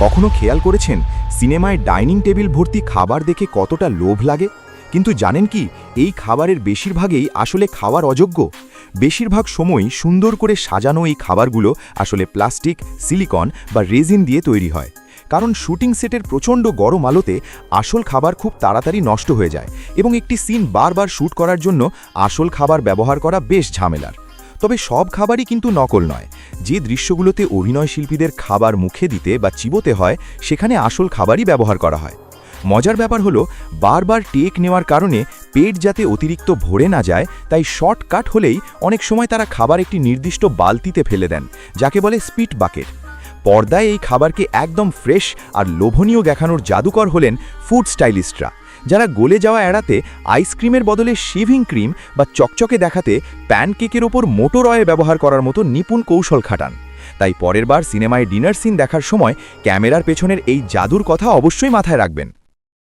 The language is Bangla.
কখনো খেয়াল করেছেন সিনেমায় ডাইনিং টেবিল ভর্তি খাবার দেখে কতটা লোভ লাগে? কিন্তু জানেন কি, এই খাবারের বেশিরভাগই আসলে খাওয়ার অযোগ্য। বেশিরভাগ সময়ই সুন্দর করে সাজানো এই খাবারগুলো আসলে প্লাস্টিক, সিলিকন বা রেজিন দিয়ে তৈরি হয়। কারণ শুটিং সেটের প্রচণ্ড গরম আলোতে আসল খাবার খুব তাড়াতাড়ি নষ্ট হয়ে যায় এবং একটি সিন বারবার শ্যুট করার জন্য আসল খাবার ব্যবহার করা বেশ ঝামেলার। তবে সব খাবারই কিন্তু নকল নয়। যে দৃশ্যগুলোতে অভিনয় শিল্পীদের খাবার মুখে দিতে বা চিবোতে হয়, সেখানে আসল খাবারই ব্যবহার করা হয়। মজার ব্যাপার হলো, বারবার টেক নেওয়ার কারণে পেট যাতে অতিরিক্ত ভরে না যায়, তাই শর্টকাট হলেই অনেক সময় তারা খাবার একটি নির্দিষ্ট বালতিতে ফেলে দেন, যাকে বলে স্পিট বাকেট। পর্দায় এই খাবারকে একদম ফ্রেশ আর লোভনীয় দেখানোর জাদুকর হলেন ফুড স্টাইলিস্টরা, যারা গলে যাওয়া এড়াতে আইসক্রিমের বদলে শেভিং ক্রিম বা চকচকে দেখাতে প্যানকেকের ওপর মোটর অয়েল ব্যবহার করার মতো নিপুণ কৌশল খাটান। তাই পরের বার সিনেমায় ডিনার সিন দেখার সময় ক্যামেরার পেছনের এই জাদুর কথা অবশ্যই মাথায় রাখবেন।